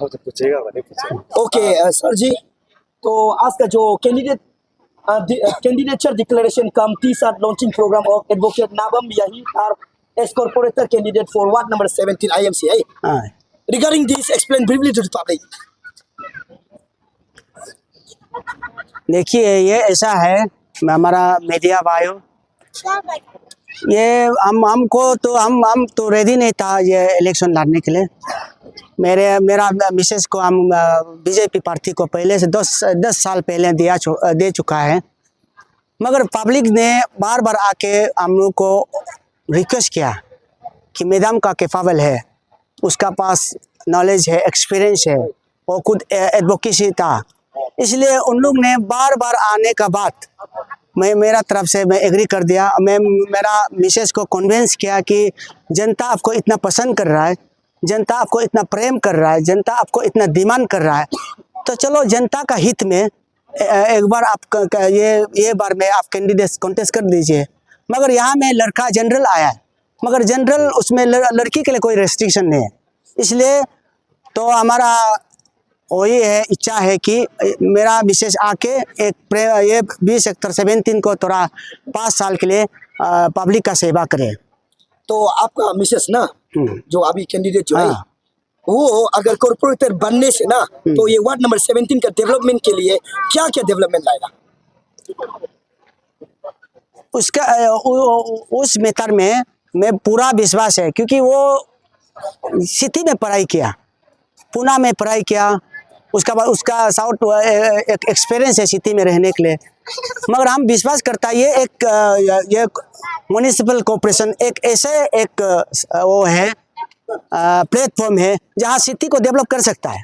मुझे पूछेगा नहीं पूछेगा। ओके सर जी, तो आज का जो candidature declaration come T-Sat launching program of Advocate Nabam Yahid are as corporator candidate for Ward number 17 IMC. Regarding this, explain briefly to the public. देखिए, ये ऐसा है हमारा मीडिया भाइयों, ये हमको तो हम तो रेडी नहीं था ये इलेक्शन लड़ने के लिए। मेरा मिसेस को हम बीजेपी पार्टी को पहले से 10 साल पहले दे चुका है, मगर पब्लिक ने बार बार आके हम लोग को रिक्वेस्ट किया कि मैडम का कैपेबल है, उसका पास नॉलेज है, एक्सपीरियंस है, वो खुद एडवोकेसी था, इसलिए उन लोग ने बार बार आने का बाद मेरा तरफ से मैं एग्री कर दिया। मेरा मिसेस को कन्विंस किया कि जनता आपको इतना पसंद कर रहा है, जनता आपको इतना प्रेम कर रहा है, जनता आपको इतना डिमांड कर रहा है, तो चलो जनता का हित में एक बार आप ये बार में आप कैंडिडेट कॉन्टेस्ट कर दीजिए। मगर यहाँ में लड़का जनरल आया है, मगर जनरल उसमें लड़की के लिए कोई रेस्ट्रिक्शन नहीं है, इसलिए तो हमारा वही है, इच्छा है कि मेरा विशेष आके ये 20 सेक्टर 17 को थोड़ा 5 साल के लिए पब्लिक का सेवा करे। तो आपका मिसेस ना जो अभी कैंडिडेट जो है वो अगर कॉर्पोरेटर बनने से ना तो ये वार्ड नंबर 17 का डेवलपमेंट के लिए क्या क्या डेवलपमेंट लाएगा? उसका उस मेथड में मैं पूरा विश्वास है, क्योंकि वो सिटी में पढ़ाई किया, पुणे में पढ़ाई किया, उसका बाद उसका साउथ एक एक्सपीरियंस है सिटी में रहने के लिए। मगर हम विश्वास करता है ये म्युनिसिपल कॉर्पोरेशन एक ऐसे वो है प्लेटफॉर्म है जहाँ सिटी को डेवलप कर सकता है,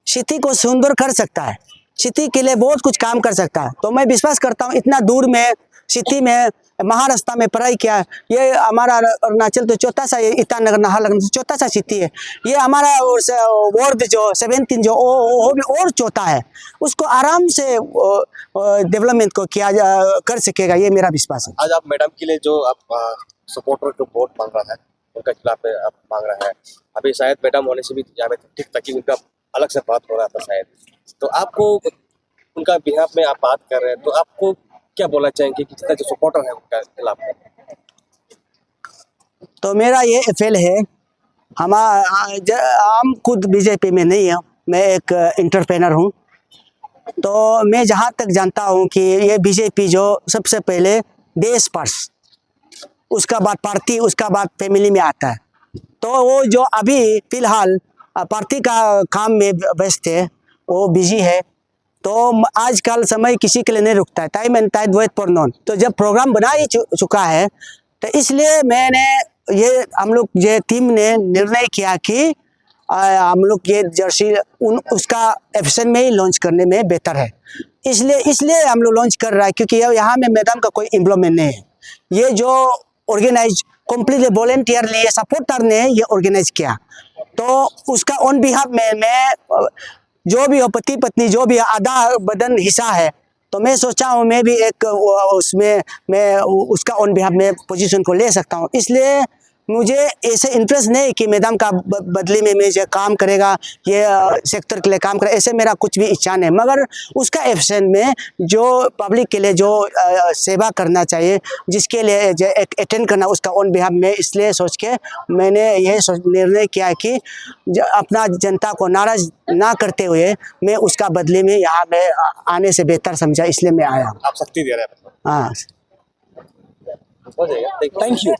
सिटी को सुंदर कर सकता है, सिटी के लिए बहुत कुछ काम कर सकता है। तो मैं विश्वास करता हूँ इतना दूर में सिटी में महाराष्ट्र में पढ़ाई किया, ये हमारा अरुणाचल तो छोटा सा, ईटानगर नाहरलगुन छोटा सा सिटी है, ये हमारा वार्ड जो 17 जो वो भी और छोटा है, उसको आराम से डेवलपमेंट को कर सकेगा, ये मेरा विश्वास है। आज आप मैडम के लिए जो आप सपोर्टर को वोट मांग रहा है, उनका खिलाफ आप मांग रहा है, अभी शायद मैडम होने से भी यहाँ पे ठीक था कि उनका अलग से बात हो रहा था शायद, तो आपको उनका बिहाफ में आप बात कर रहे हैं, तो आपको क्या बोलना चाहेंगे कि जितना जो सपोर्टर है उनका खिलाफ? तो मेरा ये अपील है, हम खुद बीजेपी में नहीं है, मैं एक एंटरप्रेनर हूँ, तो मैं जहाँ तक जानता हूँ कि ये बीजेपी जो सबसे पहले देश फर्स्ट, उसका बाद पार्टी, उसका बाद फैमिली में आता है, तो वो जो अभी फिलहाल पार्टी का काम में व्यस्त है, वो बिजी है, तो आजकल समय किसी के लिए नहीं रुकता है, time and tide wait for none. तो जब प्रोग्राम बना ही चुका है, तो इसलिए मैंने हम लोग ये टीम ने निर्णय किया कि हम लोग ये जर्सी उसका एप्सन में ही लॉन्च करने में बेहतर है, इसलिए हम लोग लॉन्च कर रहा है, क्योंकि यहाँ में मैडम का कोई इन्वॉल्वमेंट नहीं है, ये जो ऑर्गेनाइज कम्प्लीटली वॉलेंटियरली सपोर्टर ने ये ऑर्गेनाइज किया, तो उसका ऑन बिहाफ में मैं जो भी हो, पति पत्नी जो भी आधा बदन हिस्सा है, तो मैं सोचा हूँ मैं भी एक उसमें मैं उसका ऑन बिहाफ में पोजीशन को ले सकता हूँ, इसलिए मुझे ऐसे इंटरेस्ट नहीं कि मैडम का बदले में मैं जो काम करेगा, ये सेक्टर के लिए काम करे, ऐसे मेरा कुछ भी इच्छा नहीं, मगर उसका एब्सेंट में जो पब्लिक के लिए जो सेवा करना चाहिए, जिसके लिए अटेंड करना उसका ऑन बिहाफ में, इसलिए सोच के मैंने यह निर्णय किया है कि अपना जनता को नाराज ना करते हुए मैं उसका बदले में यहाँ में आने से बेहतर समझा, इसलिए मैं आया। आप शक्ति दे रहे हैं? हाँ, हो जाएगा। Thank you.